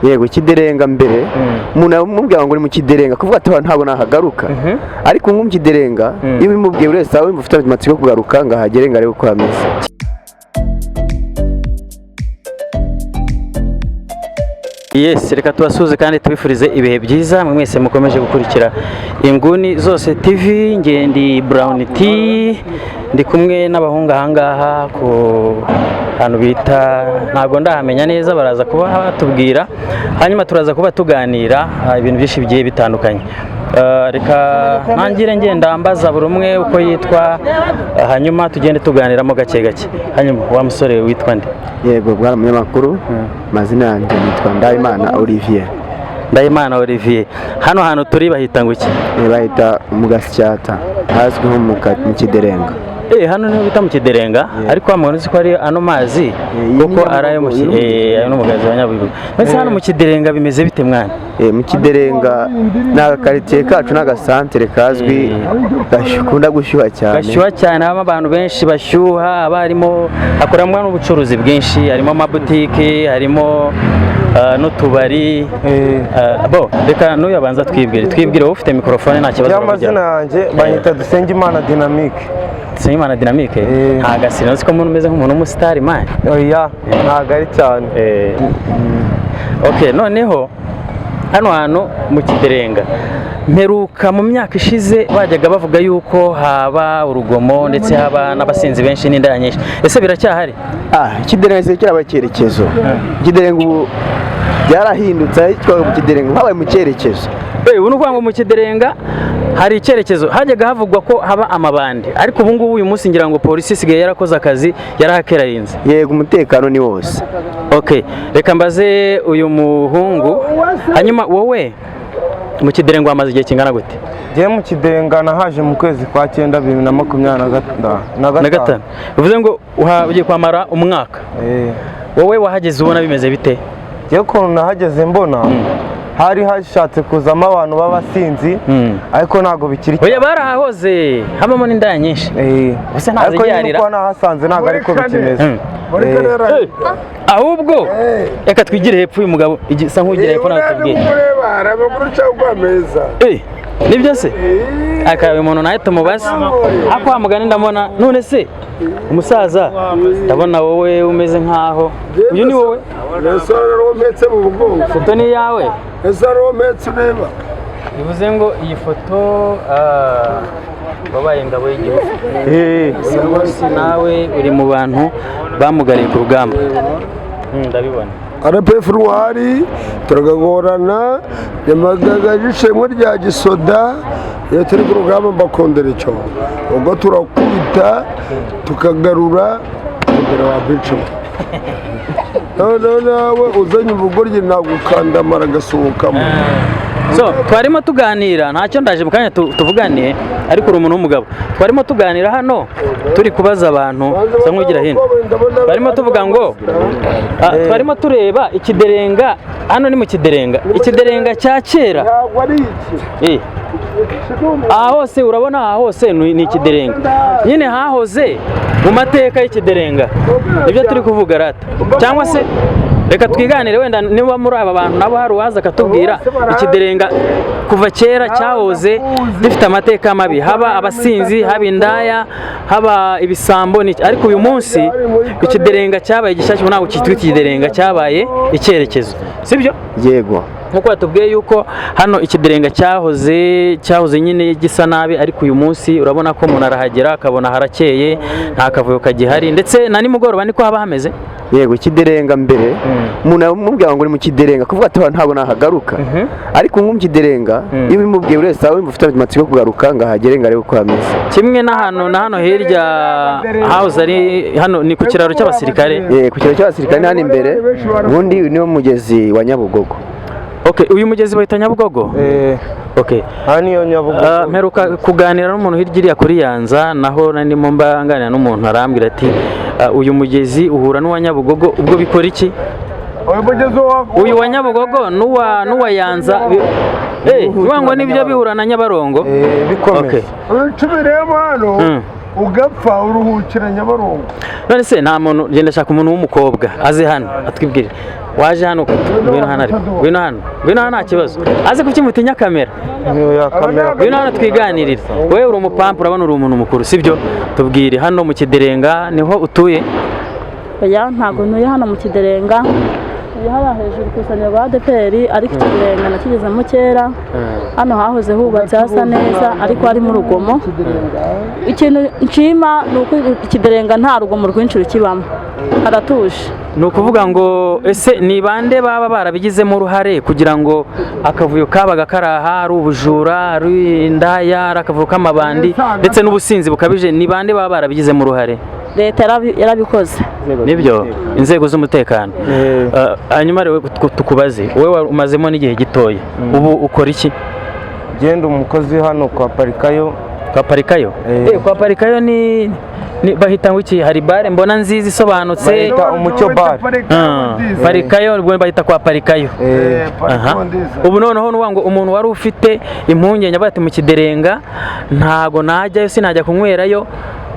yego Kiderenga mbere umuntu amubwira ngo uri mu Kiderenga kuvuga ati ntabwo nahagaruka ariko mu Kiderenga iyo bimubwiye urese aho mufite amatsiko kugaruka ngahagere ngare uko hameze. Yes, reka tubasuze kandi tubifurize ibihe byiza mwese mukomeje gukurikira Inguni Zose TV. Ngendi Brown T ndi kumwe n'abahunga ahangaha ku hantu bita ntago ndahamenya neza, baraza kuba batubwira hanyuma turaza kuba tuganira ibintu byinshi bigiye bitandukanye. Reka ntangire ngenda mbaza buri umwe uko yitwa, hanyuma tugende tuganiramo gake gake. Hanyuma wa musore witwa nde? Yego bwana munyamakuru, mazina yanjye nitwa Ndayimana Olivier. Ndayimana Olivier. Hano hantu turi bahita ngo iki? Bahita mu Gasyata, hazwi nko mu Kiderenga. Hano niho bita mu Kiderenga, ariko amuzi ko ari ano mazi kuko arayo mu ayo no mugazi wa Nyabugogo. Mbese hano mu Kiderenga bimeze bite mwana? Mu Kiderenga na quartier kacu n'agasantere kazwi gashukunda gushyuha cyane. Gashyuha cyane, haba abantu benshi bashyuha, abarimo akoramwa n'ubucuruzi bwinshi, harimo amabutike, harimo n'utubari. Reka n'uyabanza twibwire wowe ufite mikrofone nta kibazo. Amazina yanjye banyita Dusengimana Dynamique. Dusengimana Dynamique? Nta gasino ko umuntu umeze nk'umuntu w'umusitari man. Oya, ntago ari cyane. Okay, noneho hano hantu mu Kiderenga mperuka mu myaka ishize bajyaga bavuga yuko haba urugomo ndetse haba n'abasinzi benshi n'indaya nyinshi. Ese biracyahari? Kiderenga kiraba cyerekezo. Kiderenga ubu byarahindutse, ariko mu Kiderenga habaye mu cyerekezo. Ubu nukuvuga ngo mu Kiderenga hari icyerekezo, hajyaga havugwa ko haba amabandi, ariko ubu ngubu uyu munsi ngira ngo polisi isigaye yarakoze akazi, yarahakerarinze. Yego umutekano ni wose. Okay, reka mbaze uyu muhungu, hanyuma wowe mu Kiderenga wamaze igihe kingana gute? Ngiye mu Kiderenga nahaje mu kwezi kwa 9 2025. Bivuze ngo ugiye kwamara umwaka. Wowe wahageze ubona bimeze bite? Ngiye ko nahageze mbona hari hashatse kuzamo abantu b'abasinzi, ariko ntago bikiri. Oya, barahahoze habamo n'indaya nyinshi. Ese ntazo yarira. Ariko nahasanze ntago ariko bikimeze. Ahubwo reka twigire hepfo uyu mugabo igisa nk'ugira hepfo natubwiye. Nibyo se? Akabe umuntu naye tumubaza. Ako amugani ndamona none se umusaza ndabona wowe umeze nkaho uyu ni wowe? Rometse mu bugongo. Foto ni yawe? Rometse ureba. Bivuze ngo iyi foto babaye ingabo y'igihugu. Nawe uri mu bantu bamugariye ku rugamba. Ndabibona. RPF ruhari turagagorana nyamagaga ishemwe rya gisoda, iyo turi ku rugamba mbakondera icyo ubwo turakubita tukagarura imbere wa bicu. Nawe uzanye ubugoryi nagukandamara gasohokamo. So twarimo tuganira, ntacyo ndaje mu kanya tuvuganiye, ariko uri umuntu w'umugabo. Twarimo tuganira hano turi kubaza abantu sa nk'ugira hino, barimo tuvuga ngo twarimo tureba Ikiderenga. Hano ni mu Kiderenga, Ikiderenga cya kera. Aha hose urabona, aha hose ni Ikiderenga nyine hahoze mu mateka y'Ikiderenga. Ibyo turi kuvuga rata, cyangwa se reka twiganire wenda niba muri aba bantu nabo hari uwaza akatubwira Ikiderenga kuva kera cyahoze gifite amateka mabi, haba abasinzi, haba indaya, haba ibisambo, ariko uyu munsi Ikiderenga cyabaye gishyashya, ntabwo cyitwa Ikiderenga, cyabaye icyerekezo, sibyo? Yego. Nkuko batubwiye yuko hano Ikiderenga cyahoze nyine gisa nabi, ariko uyu munsi urabona ko umuntu arahagera akabona harakeye, nta kavuyo kagihari, ndetse na nimugoroba niko haba hameze. Yego Kiderenga mbere umuntu amubwira ngo uri mu Kiderenga kuvuga ati ntabwo nahagaruka, ariko mu Kiderenga iyo bimubwiye urese aho mufite amatsiko kugaruka ngahagere ngare uko hameze. Kimwe na hano hirya house ari hano ni ku kiraro cy'abasirikare. Ku kiraro cy'abasirikare hano imbere, ubundi niwo mugezi wa Nyabugogo. Okay, uyu mugezi bahita Nyabugogo? Okay. Haniyo Nyabugogo. Mperuka kuganira n'umuntu hirya iriya kuri Yanza, naho ndimo mbanganira n'umuntu arambwira ati uyu mugezi uhura n'uwa Nyabugogo, ubwo bikora iki? Uyu wa Nyabugogo n'uwa Yanza ngo nibyo bihura na Nyabarongo? Bikomeye. Tubiremo hano ugapfa uruhukira Nyabarongo. None se nta muntu, genda shaka umuntu w'umukobwa aze hano atwibwire waje hano ngwino hano ariko ngwino hano nta kibazo aze kuki mutinya kamera ngwino hano twiganirire wewe uri umupampa urabona uri umuntu mukuru sibyo tubwire hano mu Kiderenga niho utuye oya ntago ntuye hano mu Kiderenga hariya hejuru ku isaniro rwa ADPR ariko Kiderenga nakigezemo kera hano hahoze hubatse hasa neza ariko harimo urugomo ikintu nshima ni uko Kiderenga nta rugomo rwinshi rukibamo haratuje ni ukuvuga ngo ese ni bande baba barabigizemo uruhare kugira ngo akavuyo kabaga karaha ari ubujura ari indaya ari akavuyo k'amabandi ndetse n'ubusinzi bukabije ni bande baba barabigizemo uruhare leta yarabikoze nibyo inzego z'umutekano hanyuma rero tukubaze wowe umazemo n'igihe gitoya ubu ukora iki genda umukozi hano kwa Parikayo kwa Parikayo ni bahita ngo iki hari bare mbona nziza isobanutse bahita umucyo bare Parikayo bahita kwa Parikayo ubu noneho nuvuga ngo umuntu wari ufite impungenge bati mu Kiderenga ntago najyayo sinajya kunywerayo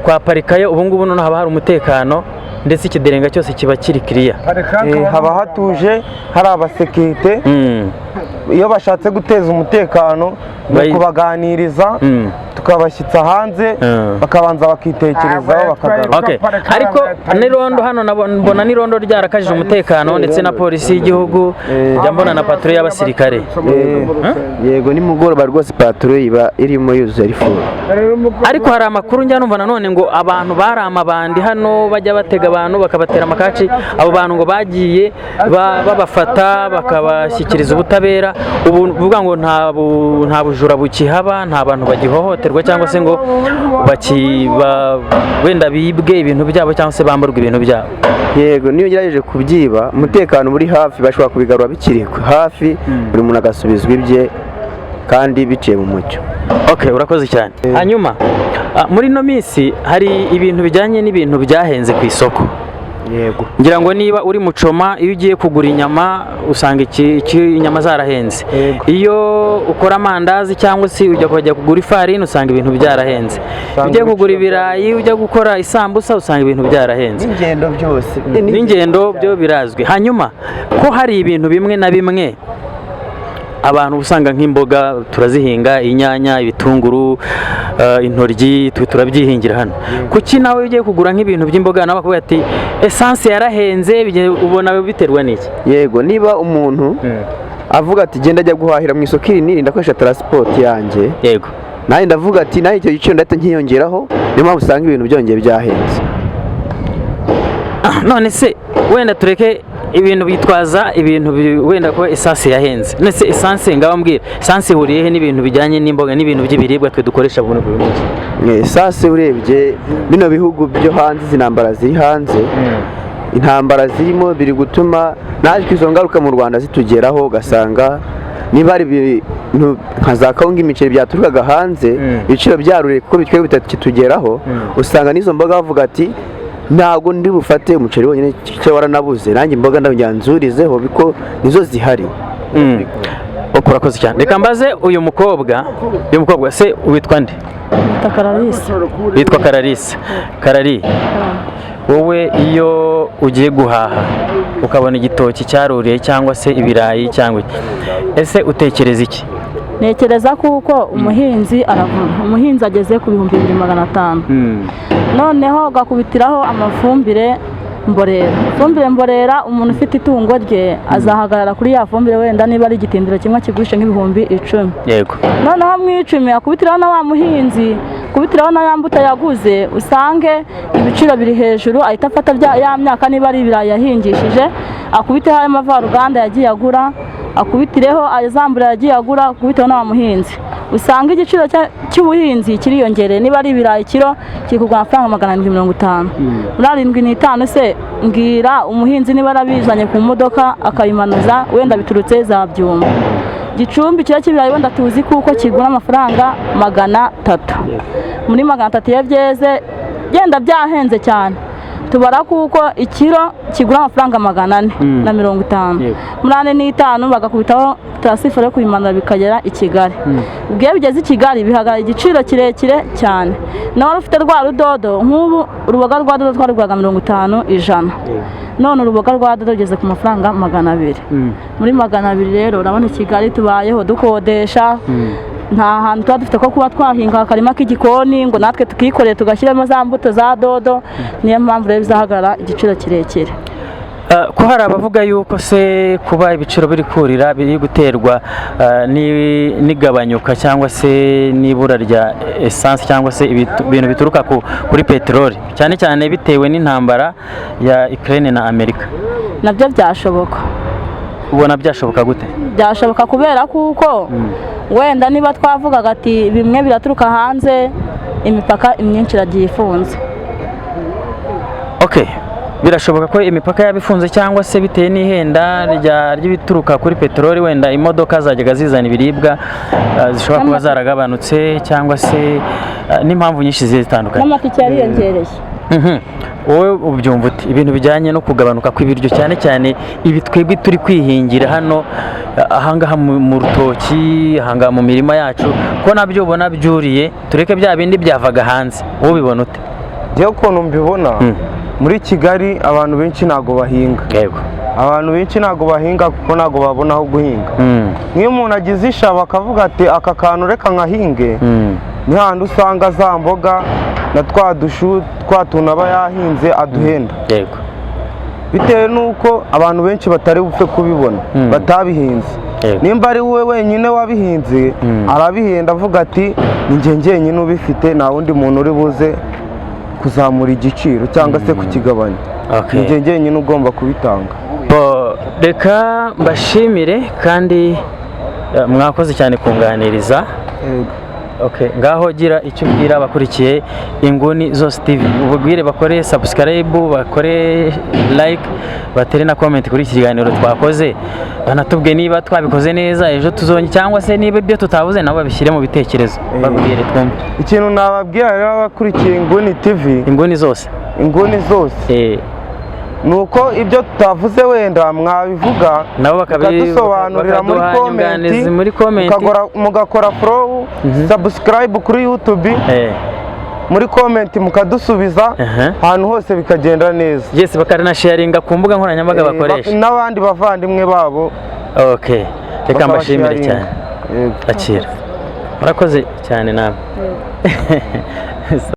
kwa Parikayo ubu ngubu noneho haba hari umutekano ndetse Kiderenga cyose kiba kiri clear haba hatuje hari abasekirite iyo bashatse guteza umutekano no kubaganiriza tukabashyitsa hanze bakabanza bakitekerezaho bakagaruka ariko n'irondo hano mbona n'irondo ryarakajije umutekano ndetse na polisi y'igihugu njya mbona na patrouille y'abasirikare yego nimugoroba rwose patrouille iba irimo yuzuye ari full ariko hari amakuru njya numva nanone ngo abantu bari amabandi hano bajya batega abantu bakabatera amakaci abo bantu ngo bagiye babafata bakabashyikiriza ubutabera ubu vuga ngo nta bujura bukihaba nta bantu bagihohoterwa cyangwa se ngo wenda bibwe ibintu byabo cyangwa se bamburwa ibintu byabo yego niyo ugerageje kubyiba umutekano buri hafi bashobora kubigarura bikiri hafi buri muntu agasubizwa ibye kandi biciye mu mucyo urakoze cyane hanyuma muri ino minsi hari ibintu bijyanye n'ibintu byahenze ku isoko yego ngira ngo niba uri mucoma iyo ugiye kugura inyama usanga inyama zarahenze iyo ukora amandazi cyangwa se ujya kugura ifarini usanga ibintu byarahenze ujya kugura ibirayi ujya gukora isambusa usanga ibintu byarahenze n'ingendo byo birazwi hanyuma ko hari ibintu bimwe na bimwe abantu usanga nk'imboga turazihinga inyanya ibitunguru intoryi turabyihingira hano kuki nawe ugiye kugura nk'ibintu by'imboga nawe bakubwira ati essence yarahenze ubona biterwa n'iki yego niba umuntu avuga ati genda ajya guhahira mu isoko iri ndakoresha transport yanjye yego nawe ndavuga ati nawe icyo giciro ndahita nkiyongeraho niyo mpamvu usanga ibintu byongeye byahenze none se wenda tureke ibintu bitwaza ibintu wenda kuba essence yahenze nese essence ngabambwira essence ihuriye he n'ibintu bijyanye n'imboga n'ibintu by'ibiribwa twe dukoresha buri munsi essence urebye bino bihugu byo hanze zinambara ziri hanze intambara zirimo biri gutuma natwe izo ngaruka mu Rwanda zitugeraho ugasanga niba ari ibintu nka za kawunga imiceri byaturukaga hanze ibiciro byaruriye kuko bitwe bitakitugeraho usanga n'izo mboga bavuga ati ntabwo ndi bufate umuceri wonyine cyo waranabuze nanjye imboga ndabyanzurizeho biko nizo zihari urakoze cyane reka mbaze uyu mukobwa se witwa nde witwa Karari wowe iyo ugiye guhaha ukabona igitoki cyaruriye cyangwa se ibirayi cyangwa ese utekereza iki ntekereza kuko umuhinzi aravuna umuhinzi ageze ku 2500 noneho gakubitiraho amafumbire mborera umuntu ufite itungo rye azahagarara kuri ya fumbire wenda niba ari igitindiro kimwe kigurisha nk'ibihumbi 10 yego noneho mu 10 akubitiraho na wa muhinzi akubitiraho na ya mbuto yaguze usange ibiciro biri hejuru ahita afata ya myaka niba ari ibirayi yahingishije akubitiraho amavaruganda yagiye agura akubitireho azambura yagiye agura akubiteho na wa muhinzi usanga igiciro cy'ubuhinzi kiriyongereye niba ari ibirayi kiro kiri kugura amafaranga 750 muri 75 se mbwira umuhinzi niba arabizanye ku modoka akayimanuza wenda biturutse za Byumba Gicumbi kiro cy'ibirayi wenda tuzi kuko kigura amafaranga 300 muri 300 yabyeze genda byahenze cyane tubara kuko ikiro kigura amafaranga 450 Yego. muri 45 bagakubitaho transfer yo kuyimanura bikagera i Kigali. Ubwo bigeze i Kigali bihagarara igiciro kirekire cyane. Nawe ufite rwa rudodo nk'ubu uruboga rwa dodo twariguraga 50 ijana. None uruboga rwa dodo rugeze ku mafaranga 200. Muri 200 rero urabona i Kigali tubayeho dukodesha. Nta hantu tuba dufite ko kuba twahinga akarima k'igikoni ngo natwe tukikoreye tugashyiramo za mbuto za dodo. Niyo mpamvu rero bizahagarara igiciro kirekire. Ko hari abavuga yuko se kuba ibiciro biri kurira biri guterwa n'igabanyuka cyangwa se n'ibura rya essence cyangwa se ibintu bituruka kuri peteroli cyane cyane bitewe n'intambara ya Ukraine na Amerika. Nabyo byashoboka. Ubona byashoboka gute? Byashoboka kubera kuko wenda niba twavugaga ati bimwe biraturuka hanze, imipaka imyinshi iragiye ifunze. Okay. Birashoboka ko imipaka yabifunze cyangwa se bitewe n'ihenda ry'ibituruka kuri peteroli, wenda imodoka zajyaga zizana ibiribwa zishobora kuba zaragabanutse cyangwa se n'impamvu nyinshi zitandukanye. N'amatike yariyongereye. Wowe ubyumva uti ibintu bijyanye no kugabanuka kw'ibiryo cyane cyane ibi twebwe turi kwihingira hano ahangaha mu rutoki, ahangaha mu mirima yacu, ko nabyo ubona byuriye, tureke bya bindi byavaga hanze, wowe ubibona ute? Njyewe ukuntu mbibona, muri Kigali abantu benshi ntago bahinga. Yego. Abantu benshi ntago bahinga kuko ntago babona aho guhinga. Nk'iyo umuntu agize ishaba akavuga ati aka kantu reka nkahinge, ni handi usanga za mboga na twa dushu twa tuntu aba yahinze aduhenda. Yego. Bitewe nuko abantu benshi batari bupfe kubibona, batabihinze. Nimba ari wowe wenyine wabihinze, arabihenda avuga ati ni njye njyenyine ubifite, nta wundi muntu uri buze kuzamura igiciro cyangwa se kukigabanya. Okay. Njye njyenyine ugomba kubitanga. Reka mbashimire kandi mwakoze cyane kunganiriza. Okay, ngaho gira icyo ubwira abakurikiye Inguni Zose TV. Ububwire bakore subscribe, bakore like, batere na comment kuri iki kiganiro twakoze. Banatubwe niba twabikoze neza ejo tuzonye cyangwa se niba ibyo tutavuze nabo babishyire mu bitekerezo. Babwire twumve. Ikintu nababwira rero abakurikiye Inguni TV, Inguni Zose. Inguni Zose. Nuko ibyo tutavuze wenda mwabivuga nabo bakadusobanurira muri comment, mugakora follow, subscribe kuri YouTube, muri comment mukadusubiza, ahantu hose bikagenda neza. Yes, bakarana sharinga ku mbuga nkoranyambaga bakoresha n'abandi bavandimwe babo. Okay, reka mbashimire cyane. Akira. Murakoze cyane namwe.